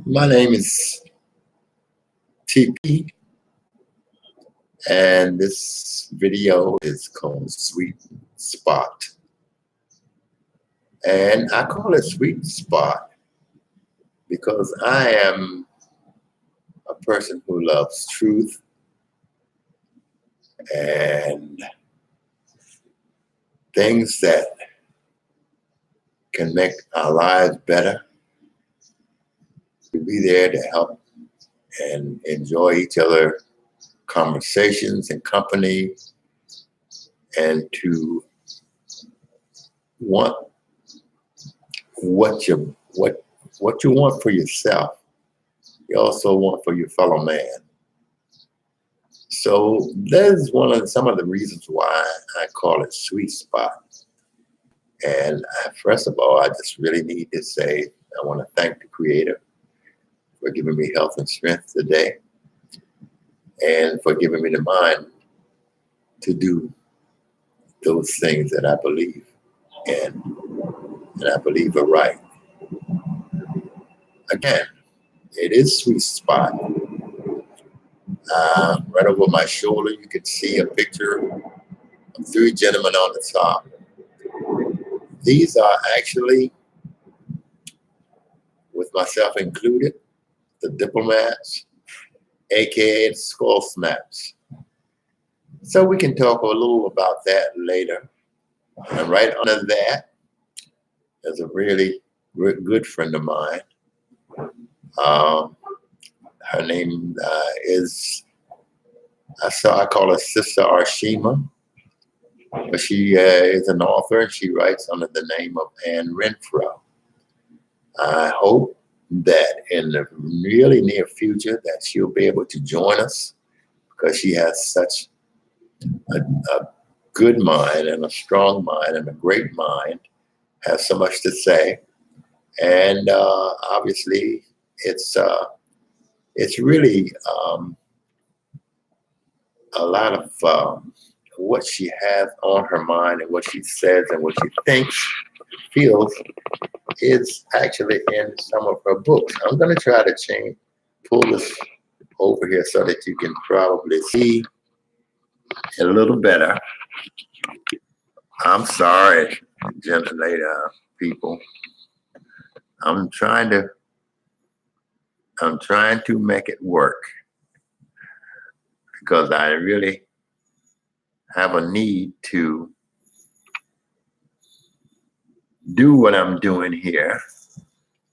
My name is TP, and this video is called Sweet Spot. And I call it Sweet Spot because I am a person who loves truth and things that can make our lives better. To be there to help and enjoy each other conversations and company, and to want what you want for yourself, you also want for your fellow man. So that's some of the reasons why I call it Sweet Spot. And first of all, I just really need to say I want to thank the Creator for giving me health and strength today, and for giving me the mind to do those things that I believe in and I believe are right. Again, it is Sweet Spot. Right over my shoulder, you can see a picture of three gentlemen on the top. These are actually, with myself included, the diplomats, aka the skull snaps. So we can talk a little about that later. And right under that is a really good friend of mine. Her name is, I call her Sister Arshima, but she is an author and she writes under the name of Anne Renfro. I hope that in the really near future that she'll be able to join us, because she has such a good mind and a strong mind and a great mind, has so much to say. And obviously it's really a lot of what she has on her mind and what she says and what she thinks, feels, is actually in some of her books. I'm going to try to pull this over here so that you can probably see it a little better. I'm sorry, later, people. I'm trying to make it work, because I really have a need to do what I'm doing here,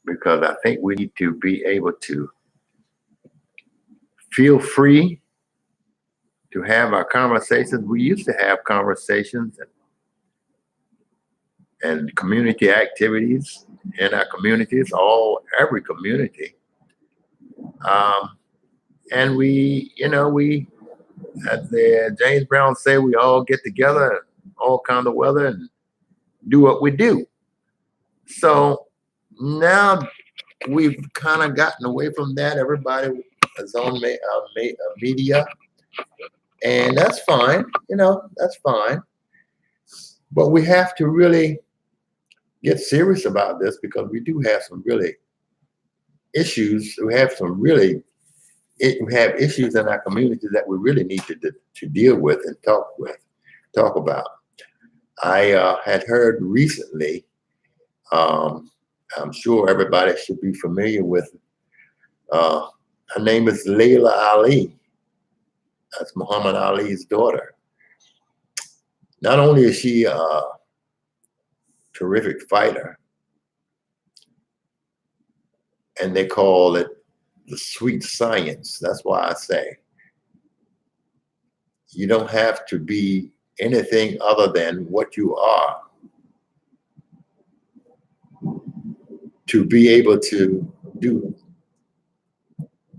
because I think we need to be able to feel free to have our conversations. We used to have conversations and community activities in our communities, every community. And we, as James Brown said, we all get together in all kind of weather and do what we do. So now we've kind of gotten away from that. Everybody is on media, and that's fine. That's fine. But we have to really get serious about this, because we do have some really issues. We have issues in our community that we really need to deal with and talk about. I had heard recently, I'm sure everybody should be familiar with, her name is Layla Ali. That's Muhammad Ali's daughter. Not only is she a terrific fighter, and they call it the sweet science. That's why I say you don't have to be anything other than what you are to be able to do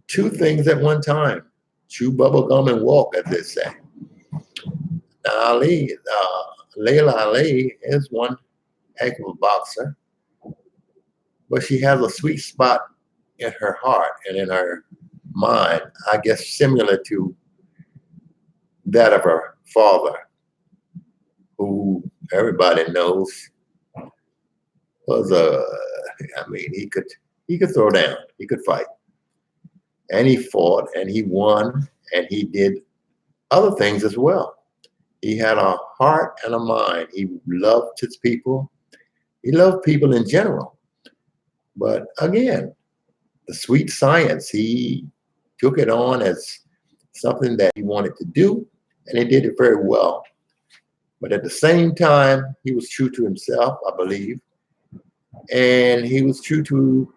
two things at one time: chew bubble gum and walk, as they say. Now, Layla Ali is one heck of a boxer, but she has a sweet spot in her heart and in her mind, I guess similar to that of her father, who everybody knows was he could He could throw down. He could fight. And he fought and he won and he did other things as well. He had a heart and a mind. He loved his people. He loved people in general. But again, the sweet science, he took it on as something that he wanted to do, and he did it very well. But at the same time, he was true to himself, I believe, and he was true to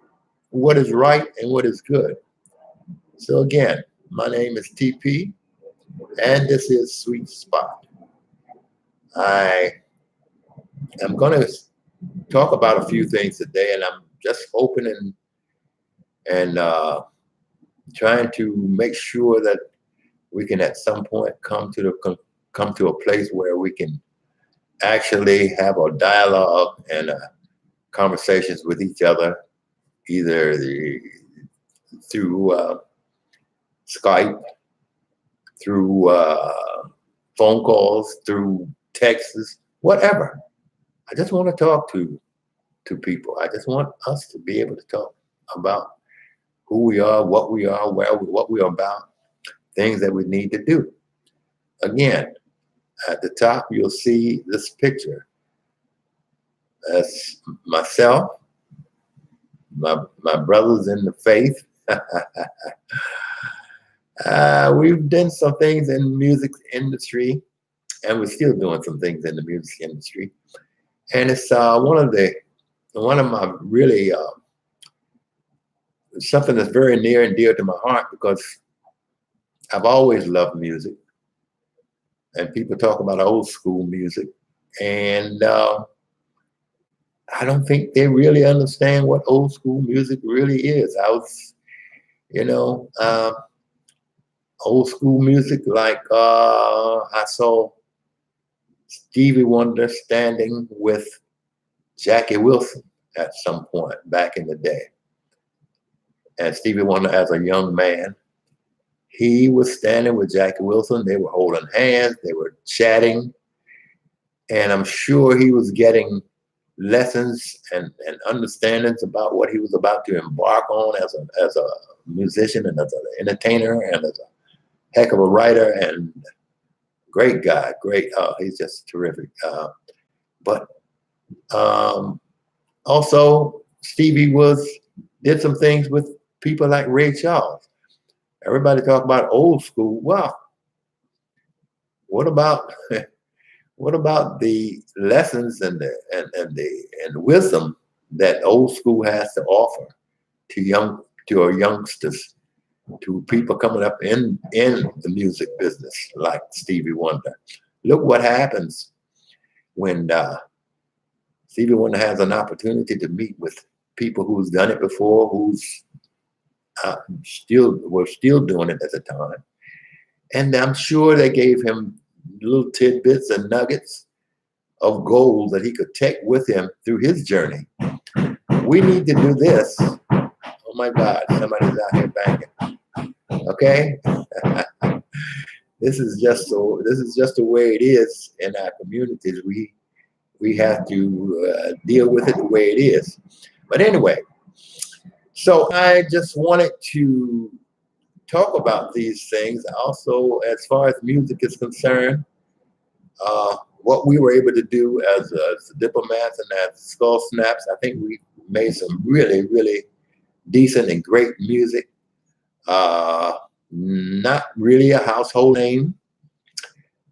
what is right and what is good. So again, my name is TP, and this is Sweet Spot. I am going to talk about a few things today, and I'm just hoping and trying to make sure that we can at some point come to a place where we can actually have a dialogue and conversations with each other, either through Skype, through phone calls, through texts, whatever. I just want to talk to people. I just want us to be able to talk about who we are, what what we are about, things that we need to do. Again, at the top, you'll see this picture. That's myself, my brothers in the faith. We've done some things in the music industry, and we're still doing some things in the music industry. And it's one of my really something that's very near and dear to my heart, because I've always loved music, and people talk about old school music, and I don't think they really understand what old school music really is. I was, you know, old school music, like I saw Stevie Wonder standing with Jackie Wilson at some point back in the day. And Stevie Wonder, as a young man, he was standing with Jackie Wilson. They were holding hands, they were chatting, and I'm sure he was getting lessons and understandings about what he was about to embark on as a musician and as an entertainer and as a heck of a writer and great guy. Great, he's just terrific. But also Stevie did some things with people like Ray Charles. Everybody talk about old school. Well, what about what about the lessons and the wisdom that old school has to offer to our youngsters, to people coming up in the music business like Stevie Wonder? Look what happens when Stevie Wonder has an opportunity to meet with people who's done it before, who's were still doing it at the time. And I'm sure they gave him little tidbits and nuggets of gold that he could take with him through his journey. We need to do this. Oh my God, somebody's out here banging. Okay? This is just the way it is in our communities. We have to deal with it the way it is. But anyway, so I just wanted to talk about these things. Also, as far as music is concerned, what we were able to do as diplomats and as Skull Snaps, I think we made some really, really decent and great music. Not really a household name,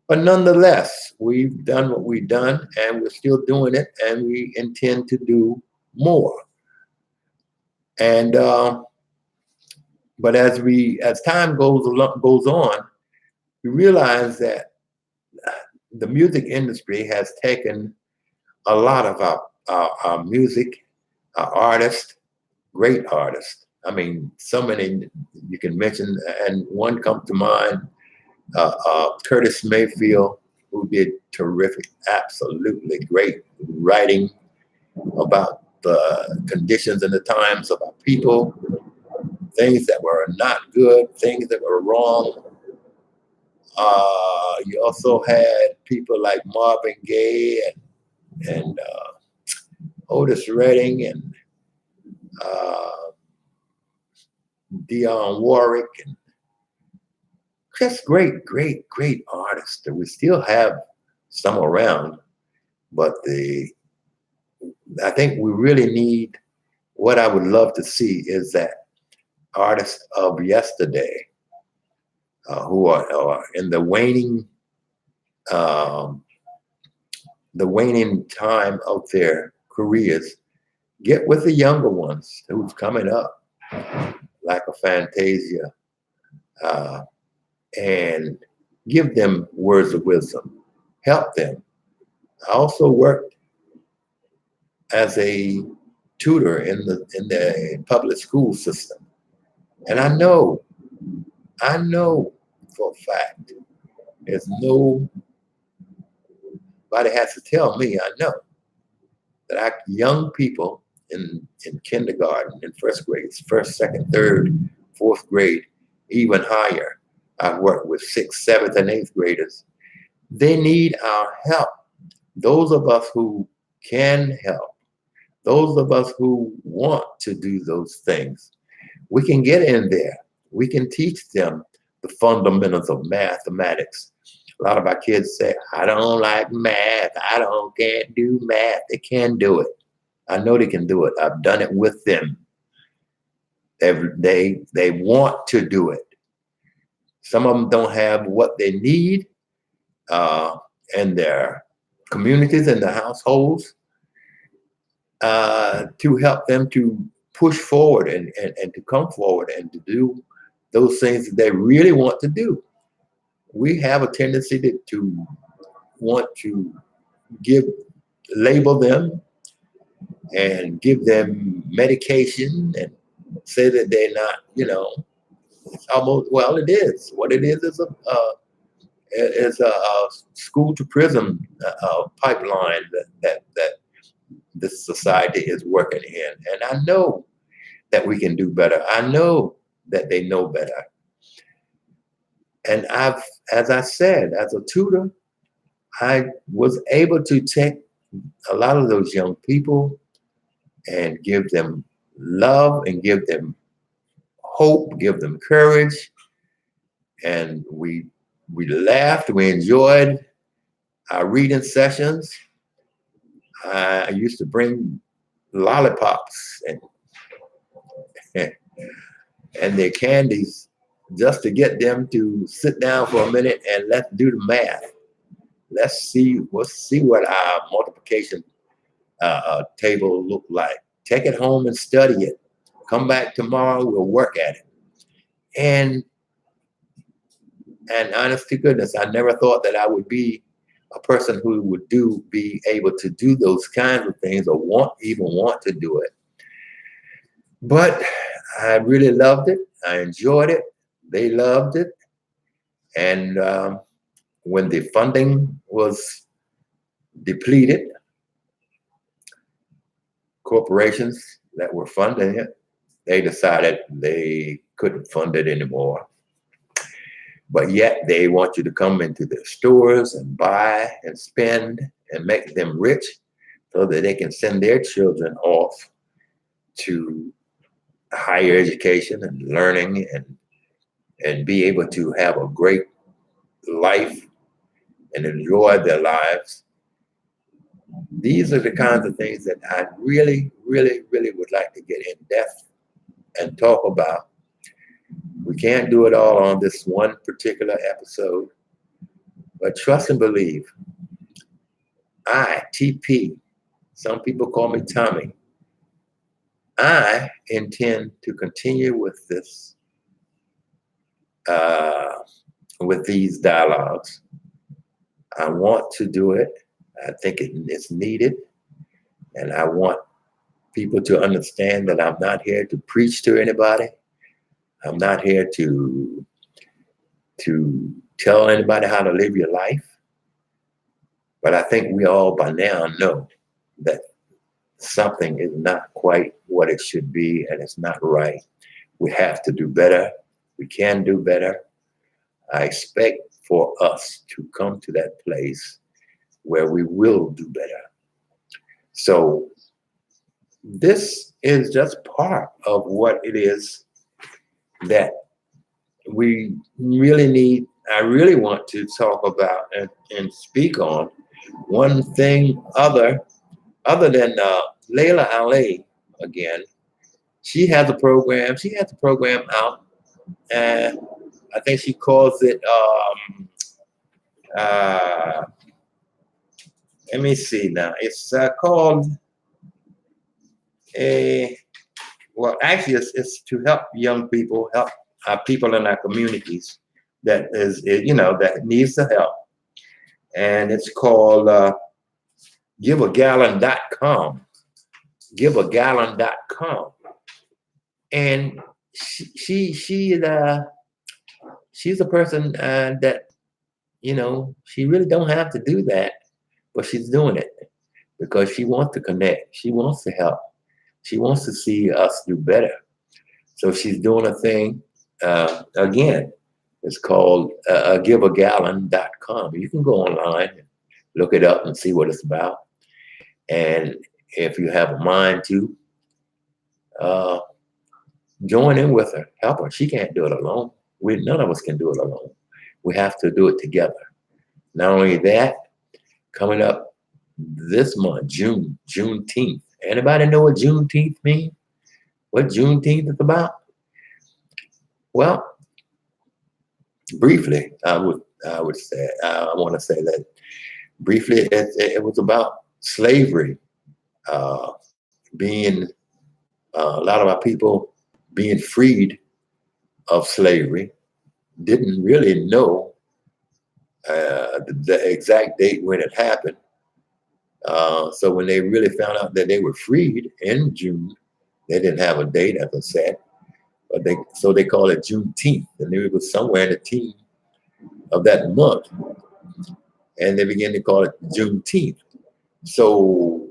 but nonetheless, we've done what we've done, and we're still doing it, and we intend to do more. And but as time goes on, we realize that the music industry has taken a lot of our music, our artists, great artists. I mean, so many you can mention, and one comes to mind, Curtis Mayfield, who did terrific, absolutely great writing about the conditions and the times of our people, things that were not good, things that were wrong. You also had people like Marvin Gaye and Otis Redding and Dionne Warwick, and just great, great, great artists that we still have some around. But I think we really need, what I would love to see is that artists of yesterday who are in um, the waning time of their careers, get with the younger ones who's coming up, like a Fantasia, uh, and give them words of wisdom, help them. I also worked as a tutor in the public school system, and I know for a fact, there's nobody has to tell me. I know that young people in kindergarten, in first grade, first, second, third, fourth grade, even higher. I've worked with sixth, seventh, and eighth graders. They need our help. Those of us who can help, those of us who want to do those things, we can get in there. We can teach them the fundamentals of mathematics. A lot of our kids say, I don't like math. Can't do math. They can do it. I know they can do it. I've done it with them. They want to do it. Some of them don't have what they need in their communities and their households to help them to push forward and to come forward and to do those things that they really want to do. We have a tendency to want to label them and give them medication and say that they're not, it's almost, well, it is. What it is a school to prison pipeline that this society is working in. And I know that we can do better. I know that they know better. And as I said, as a tutor, I was able to take a lot of those young people and give them love and give them hope, give them courage. And we laughed, we enjoyed our reading sessions. I used to bring lollipops and their candies just to get them to sit down for a minute and let's do the math. Let's see what our multiplication table look like. Take it home and study it. Come back tomorrow, we'll work at it. And honest to goodness, I never thought that I would be a person who would be able to do those kinds of things or even want to do it. But I really loved it. I enjoyed it. They loved it. And when the funding was depleted, corporations that were funding it, they decided they couldn't fund it anymore. But yet they want you to come into their stores and buy and spend and make them rich so that they can send their children off to higher education and learning and be able to have a great life and enjoy their lives. These are the kinds of things that I really, really, really would like to get in depth and talk about. We can't do it all on this one particular episode, but trust and believe. I, TP, some people call me Tommy, I intend to continue with this, with these dialogues. I want to do it. I think it's needed. And I want people to understand that I'm not here to preach to anybody. I'm not here to tell anybody how to live your life. But I think we all by now know that something is not quite what it should be and it's not right. We have to do better. We can do better. I expect for us to come to that place where we will do better. So this is just part of what it is that we really need, I really want to talk about and speak on one thing other than Layla Ali again. She has a program out, and I think she calls it, uh, let me see now. It's called a, well, actually, it's to help young people, help people in our communities that that needs the help. And it's called giveagallon.com. Giveagallon.com. And she's a person that, she really don't have to do that, but she's doing it because she wants to connect. She wants to help. She wants to see us do better. So she's doing a thing. Again, it's called giveagallon.com. You can go online and look it up and see what it's about. And if you have a mind to, uh, join in with her, help her. She can't do it alone. None of us can do it alone. We have to do it together. Not only that, coming up this month, Juneteenth. Anybody know what Juneteenth means? What Juneteenth is about? Well, briefly, I want to say that briefly, it was about slavery, being a lot of our people being freed of slavery. Didn't really know the exact date when it happened. So when they really found out that they were freed in June, they didn't have a date, as I said, but they call it Juneteenth, and it was somewhere in the teen of that month, and they began to call it Juneteenth. So,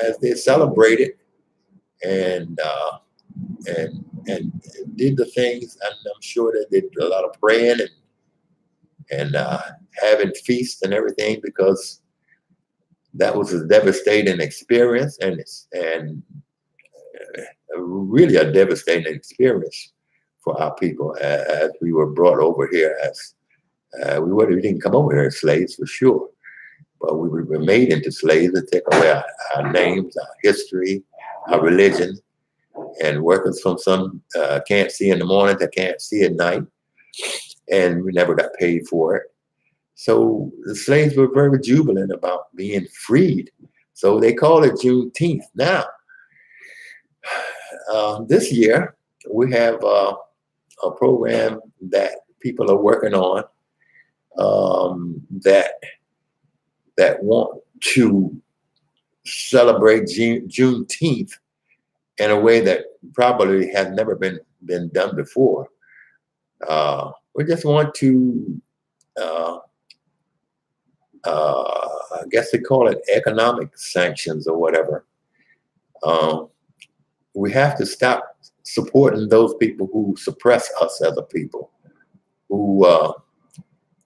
as they celebrated and and did the things, and I'm sure they did a lot of praying and having feasts and everything, because that was a devastating experience, and really a devastating experience for our people, as we were brought over here as we didn't come over here as slaves for sure, but we were made into slaves to take away our names, our history, our religion, and work us from some can't see in the morning to can't see at night, and we never got paid for it. So the slaves were very jubilant about being freed. So they call it Juneteenth. Now, this year, we have a program that people are working on, that want to celebrate Juneteenth in a way that probably has never been done before. We just want to, I guess they call it economic sanctions or whatever. We have to stop supporting those people who suppress us as a people, who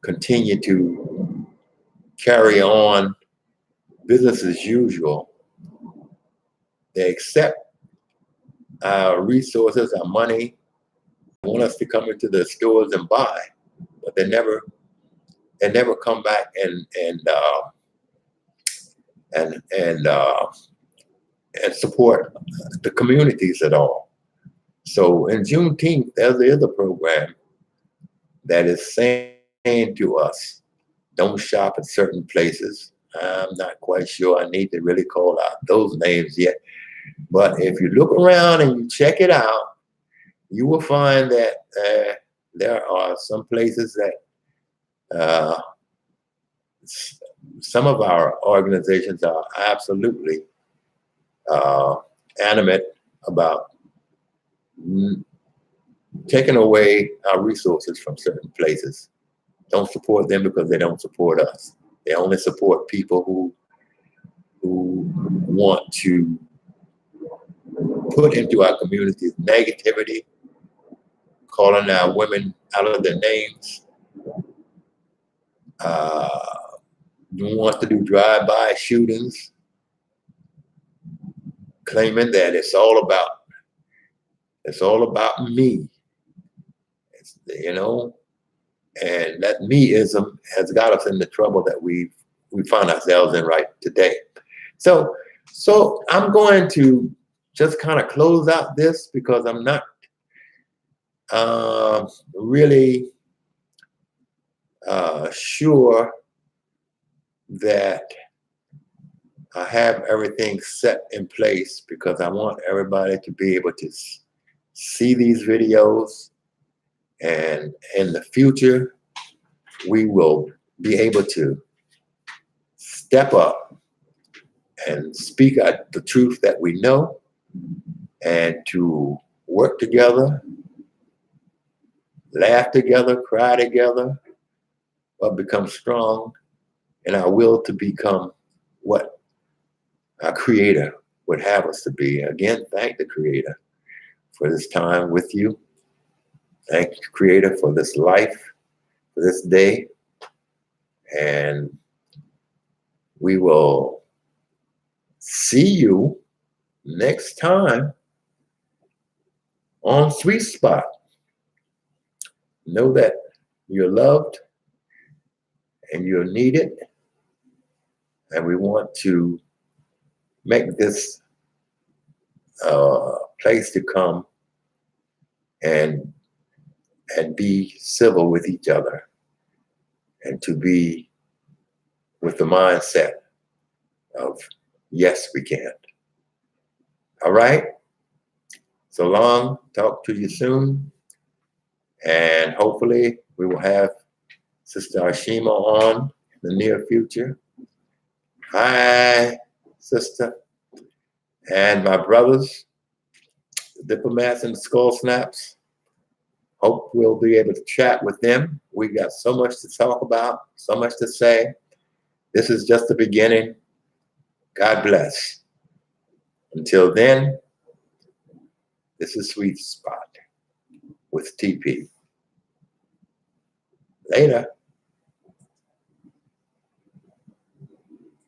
continue to carry on business as usual. They accept our resources, our money, want us to come into the stores and buy, but they never come back and support the communities at all. So in Juneteenth, there is a program that is saying to us, don't shop at certain places. I'm not quite sure I need to really call out those names yet. But if you look around and you check it out, you will find that there are some places that some of our organizations are absolutely animate about taking away our resources from certain places. Don't support them because they don't support us. They only support people who want to put into our communities negativity, calling our women out of their names, want to do drive-by shootings, claiming that it's all about me. You know, and that meism has got us in the trouble that we find ourselves in right today. So I'm going to just kind of close out this because I'm not really sure that I have everything set in place, because I want everybody to be able to see these videos, and in the future we will be able to step up and speak out the truth that we know, and to work together, laugh together, cry together, but become strong in our will to become what our Creator would have us to be. Again, thank the Creator for this time with you. Thank the Creator for this life, for this day. And we will see you next time on Sweetspot. Know that you're loved and you're needed. And we want to make this place to come and be civil with each other, and to be with the mindset of yes, we can. All right. So long. Talk to you soon. And hopefully we will have Sister Ashima on in the near future. Hi, sister. And my brothers, the diplomats and the skull snaps. Hope we'll be able to chat with them. We got so much to talk about, so much to say. This is just the beginning. God bless. Until then, this is Sweetspot with TP. Later.